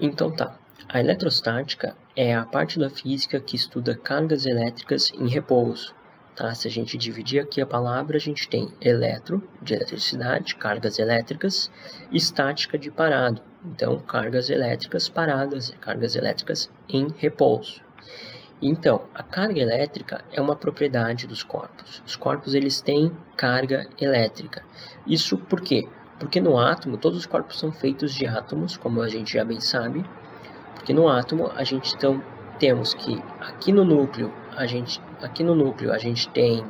Então tá, a eletrostática é a parte da física que estuda cargas elétricas em repouso. Tá? Se a gente dividir aqui a palavra, a gente tem eletro, de eletricidade, cargas elétricas, e estática de parado. Então, cargas elétricas paradas, cargas elétricas em repouso. Então, a carga elétrica é uma propriedade dos corpos. Os corpos eles têm carga elétrica. Isso por quê? Porque no átomo, todos os corpos são feitos de átomos, como a gente já bem sabe. Porque no átomo a gente temos que aqui no núcleo a gente tem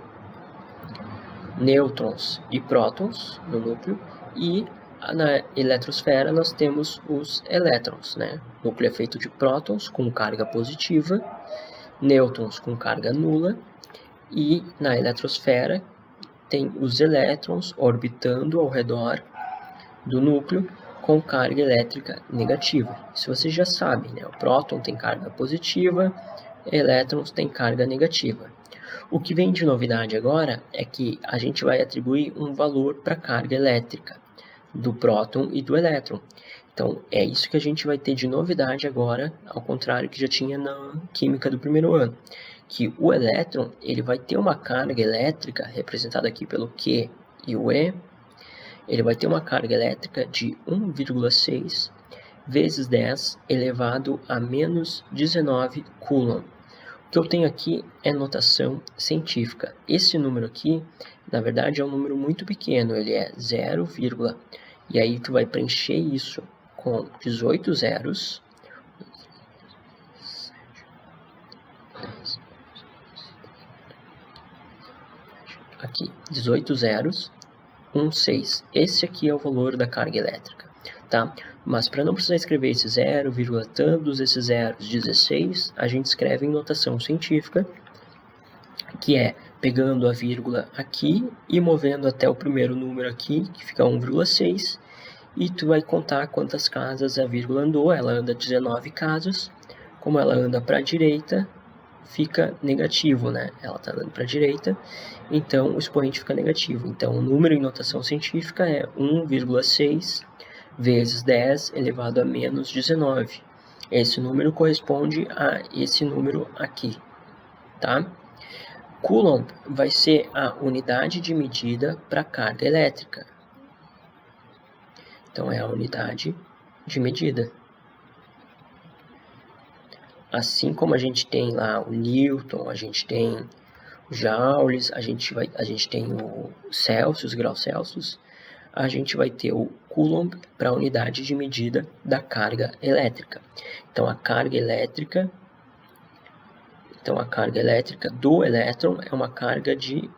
nêutrons e prótons no núcleo, e na eletrosfera nós temos os elétrons, né? O núcleo é feito de prótons com carga positiva, nêutrons com carga nula, e na eletrosfera tem os elétrons orbitando ao redor do núcleo com carga elétrica negativa. Isso vocês já sabem, né? O próton tem carga positiva, elétrons têm carga negativa. O que vem de novidade agora é que a gente vai atribuir um valor para a carga elétrica do próton e do elétron. Então, é isso que a gente vai ter de novidade agora, ao contrário que já tinha na química do primeiro ano. Que o elétron ele vai ter uma carga elétrica, representada aqui pelo Q e o E, ele vai ter uma carga elétrica de 1,6 vezes 10 elevado a menos 19 coulomb. O que eu tenho aqui é notação científica. Esse número aqui, na verdade, é um número muito pequeno, ele é 0, e aí tu vai preencher isso com 18 zeros. Aqui, 18 zeros. 1,6. Esse aqui é o valor da carga elétrica, tá? Mas para não precisar escrever esse 0, tantos, esses zeros, 16, a gente escreve em notação científica, que é pegando a vírgula aqui e movendo até o primeiro número aqui, que fica 1,6, e tu vai contar quantas casas a vírgula andou. Ela anda 19 casas, como ela anda para a direita, fica negativo, né? Ela está andando para a direita, então o expoente fica negativo. Então o número em notação científica é 1,6 vezes 10 elevado a menos 19. Esse número corresponde a esse número aqui, tá? Coulomb vai ser a unidade de medida para carga elétrica. Então é a unidade de medida. Assim como a gente tem lá o Newton, a gente tem o joules, a gente tem o Celsius, graus Celsius, a gente vai ter o Coulomb para a unidade de medida da carga elétrica. Então a carga elétrica do elétron é uma carga de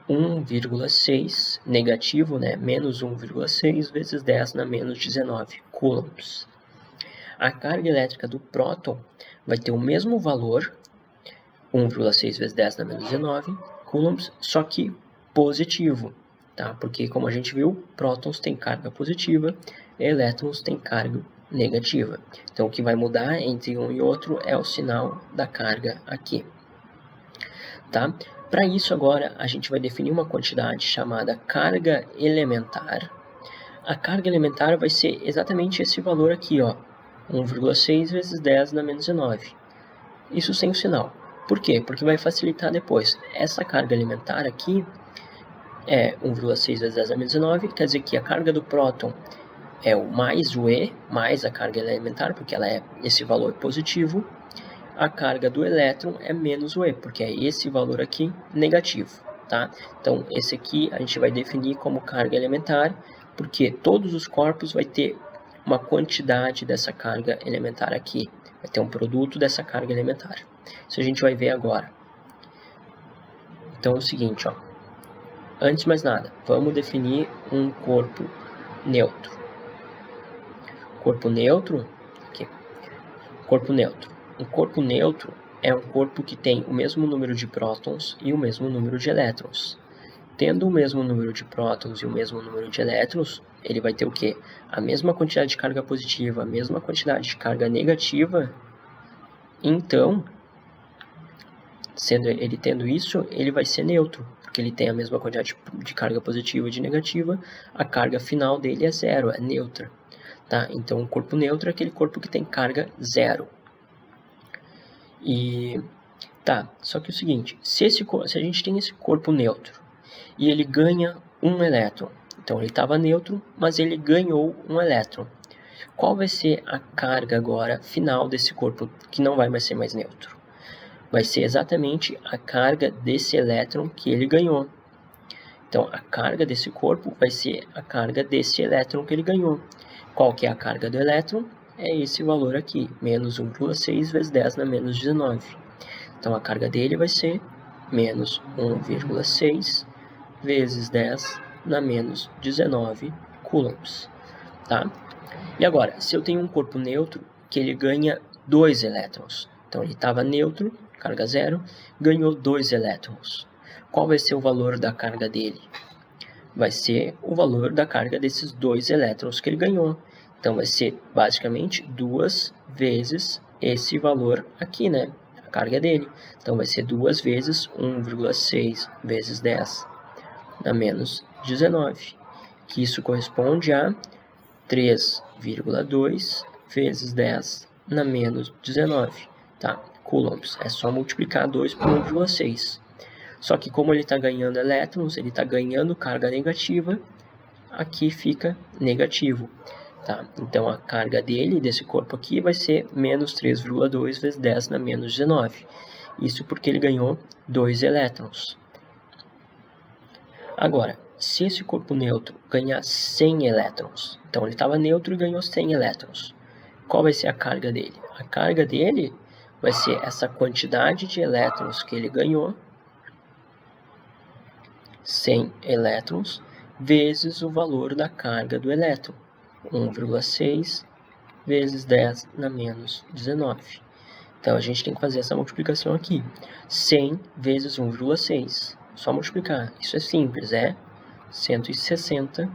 1,6 negativo, né? Menos 1,6 vezes 10 na menos 19 coulombs. A carga elétrica do próton vai ter o mesmo valor, 1,6 vezes 10 na menos 19 coulombs, só que positivo, tá? Porque, como a gente viu, prótons têm carga positiva, elétrons têm carga negativa. Então, o que vai mudar entre um e outro é o sinal da carga aqui, tá? Para isso, agora, a gente vai definir uma quantidade chamada carga elementar. A carga elementar vai ser exatamente esse valor aqui, ó, 1,6 vezes 10 na menos 19. Isso sem o sinal. Por quê? Porque vai facilitar depois. Essa carga elementar aqui é 1,6 vezes 10 na menos 19, quer dizer que a carga do próton é o mais o E, mais a carga elementar, porque ela é esse valor positivo. A carga do elétron é menos o E, porque é esse valor aqui negativo, tá? Então, esse aqui a gente vai definir como carga elementar, porque todos os corpos vai ter uma quantidade dessa carga elementar aqui. Vai ter um produto dessa carga elementar. Isso a gente vai ver agora. Então é o seguinte, ó. Antes de mais nada, vamos definir um corpo neutro. Corpo neutro, aqui. Corpo neutro. Um corpo neutro é um corpo que tem o mesmo número de prótons e o mesmo número de elétrons. Tendo o mesmo número de prótons e o mesmo número de elétrons, ele vai ter o quê? A mesma quantidade de carga positiva, a mesma quantidade de carga negativa. Então, ele tendo isso, ele vai ser neutro, porque ele tem a mesma quantidade de carga positiva e de negativa. A carga final dele é zero, é neutra. tá? Então, o corpo neutro é aquele corpo que tem carga zero. E tá, só que é o seguinte, se a gente tem esse corpo neutro e ele ganha um elétron, então ele estava neutro, mas ele ganhou um elétron. Qual vai ser a carga agora final desse corpo que não vai mais ser mais neutro? Vai ser exatamente a carga desse elétron que ele ganhou. Então, a carga desse corpo vai ser a carga desse elétron que ele ganhou. Qual que é a carga do elétron? É esse valor aqui, menos 1,6 vezes 10 na menos 19. Então, a carga dele vai ser menos 1,6 vezes 10 na menos 19 coulombs, tá? E agora, se eu tenho um corpo neutro que ele ganha 2 elétrons, então ele estava neutro, carga zero, ganhou 2 elétrons. Qual vai ser o valor da carga dele? Vai ser o valor da carga desses 2 elétrons que ele ganhou. Então, vai ser basicamente 2 vezes esse valor aqui, né? A carga dele. Então, vai ser 2 vezes 1,6 vezes 10 na menos 19, que isso corresponde a 3,2 vezes 10 na menos 19, tá? Coulombs. É só multiplicar 2 por 1,6. Só que como ele está ganhando elétrons, ele está ganhando carga negativa, aqui fica negativo, tá? Então, a carga dele, desse corpo aqui, vai ser menos 3,2 vezes 10 na menos 19. Isso porque ele ganhou 2 elétrons. Agora, se esse corpo neutro ganhar 100 elétrons, então ele estava neutro e ganhou 100 elétrons, qual vai ser a carga dele? A carga dele vai ser essa quantidade de elétrons que ele ganhou, 100 elétrons, vezes o valor da carga do elétron, 1,6 vezes 10 na menos 19. Então, a gente tem que fazer essa multiplicação aqui. 100 vezes 1,6. Só multiplicar. Isso é simples, é 160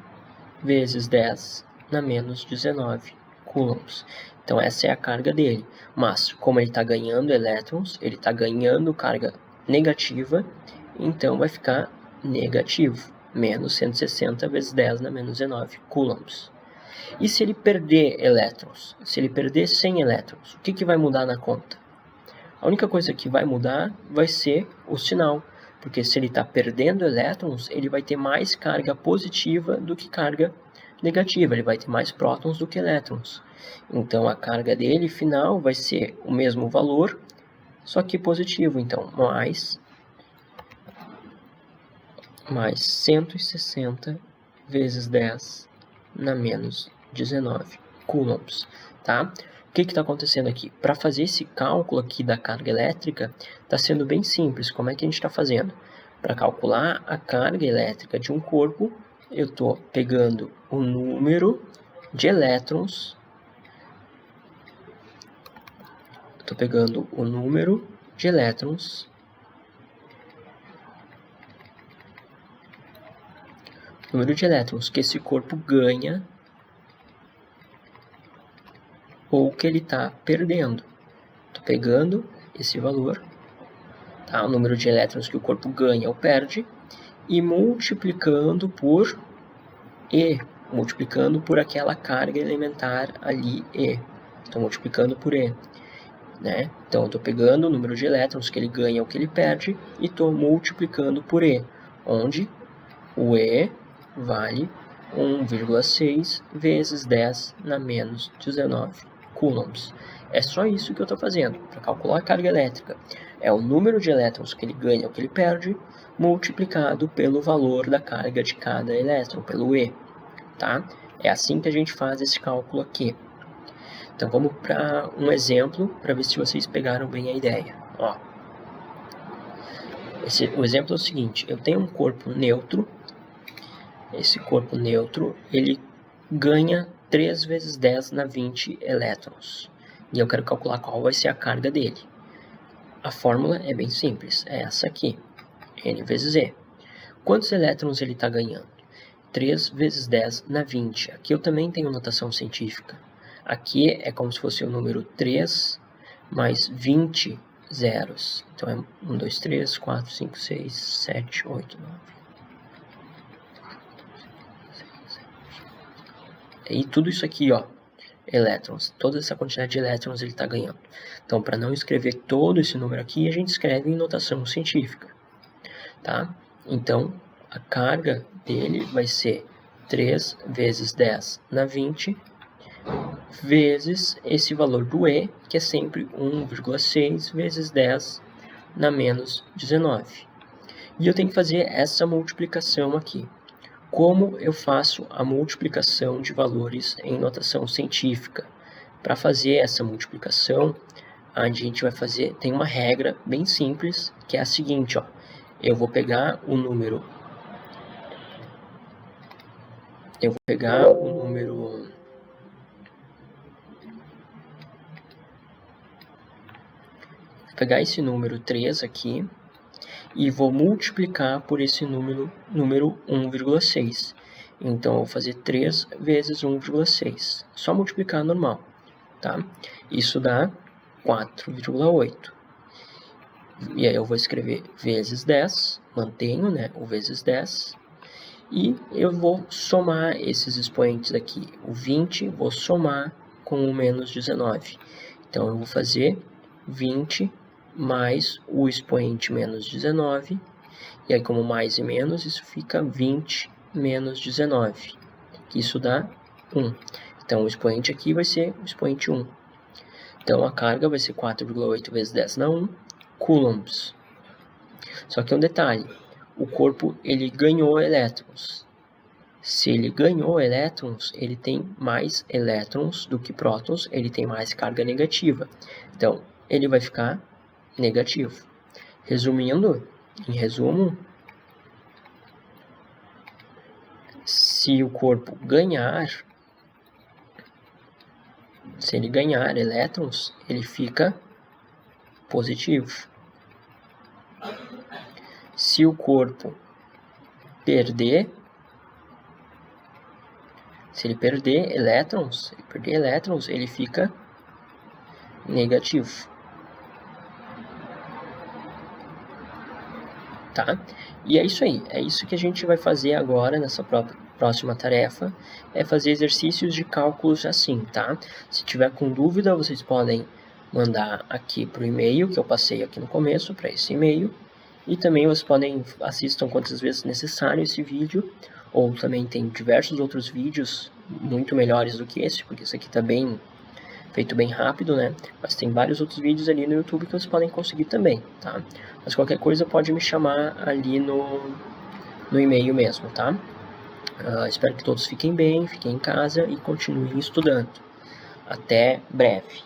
vezes 10 na menos 19 coulombs. Então, essa é a carga dele. Mas, como ele está ganhando elétrons, ele está ganhando carga negativa, então vai ficar negativo. Menos 160 vezes 10 na menos 19 coulombs. E se ele perder elétrons? Se ele perder 100 elétrons, o que vai mudar na conta? A única coisa que vai mudar vai ser o sinal. Porque se ele está perdendo elétrons, ele vai ter mais carga positiva do que carga negativa. Ele vai ter mais prótons do que elétrons. Então, a carga dele final vai ser o mesmo valor, só que positivo. Então, mais 160 vezes 10 na menos 19 coulombs, tá? O que está acontecendo aqui? Para fazer esse cálculo aqui da carga elétrica, está sendo bem simples. Como é que a gente está fazendo? Para calcular a carga elétrica de um corpo, eu estou pegando o número de elétrons, que esse corpo ganha ou que ele está perdendo. Estou pegando esse valor, tá? O número de elétrons que o corpo ganha ou perde, e multiplicando por E, multiplicando por aquela carga elementar ali E. Estou multiplicando por E, né? Então, estou pegando o número de elétrons que ele ganha ou que ele perde e estou multiplicando por E, onde o E vale 1,6 vezes 10 na menos 19 coulombs. É só isso que eu estou fazendo para calcular a carga elétrica. É o número de elétrons que ele ganha ou que ele perde, multiplicado pelo valor da carga de cada elétron, pelo E, tá? É assim que a gente faz esse cálculo aqui. Então, vamos para um exemplo, para ver se vocês pegaram bem a ideia. Ó, o exemplo é o seguinte, eu tenho um corpo neutro. Esse corpo neutro, ele ganha 3 vezes 10 na 20 elétrons. E eu quero calcular qual vai ser a carga dele. A fórmula é bem simples, é essa aqui, N vezes E. Quantos elétrons ele está ganhando? 3 vezes 10 na 20. Aqui eu também tenho notação científica. Aqui é como se fosse o número 3 mais 20 zeros. Então é 1, 2, 3, 4, 5, 6, 7, 8, 9. E tudo isso aqui, ó, elétrons. Toda essa quantidade de elétrons ele está ganhando. Então, para não escrever todo esse número aqui, a gente escreve em notação científica. Tá? Então, a carga dele vai ser 3 vezes 10 na 20, vezes esse valor do E, que é sempre 1,6 vezes 10 na menos 19. E eu tenho que fazer essa multiplicação aqui. Como eu faço a multiplicação de valores em notação científica? Para fazer essa multiplicação, a gente vai fazer, tem uma regra bem simples, que é a seguinte, ó. Eu vou pegar o número, pegar esse número 3 aqui, e vou multiplicar por esse número 1,6. Então, eu vou fazer 3 vezes 1,6. Só multiplicar normal, tá? Isso dá 4,8. E aí eu vou escrever vezes 10, mantenho, né, o vezes 10. E eu vou somar esses expoentes aqui. O 20 vou somar com o menos 19. Então, eu vou fazer 20 mais o expoente menos 19, e aí como mais e menos, isso fica 20 menos 19, que isso dá 1. Então, o expoente aqui vai ser o expoente 1. Então, a carga vai ser 4,8 vezes 10 na 1 coulombs. Só que um detalhe, o corpo ele ganhou elétrons. Se ele ganhou elétrons, ele tem mais elétrons do que prótons, ele tem mais carga negativa. Então, ele vai ficar negativo. Resumindo, em resumo, se o corpo ganhar, se ele ganhar elétrons, ele fica positivo. Se o corpo perder, se ele perder elétrons, ele fica negativo. Tá? E é isso aí, é isso que a gente vai fazer agora nessa próxima tarefa, é fazer exercícios de cálculos assim, tá? Se tiver com dúvida, vocês podem mandar aqui para o e-mail que eu passei aqui no começo, para esse e-mail, e também vocês podem assistam quantas vezes necessário esse vídeo, ou também tem diversos outros vídeos muito melhores do que esse, porque esse aqui está feito bem rápido, né? Mas tem vários outros vídeos ali no YouTube que vocês podem conseguir também, tá? Mas qualquer coisa pode me chamar ali no e-mail mesmo, tá? Espero que todos fiquem bem, fiquem em casa e continuem estudando. Até breve.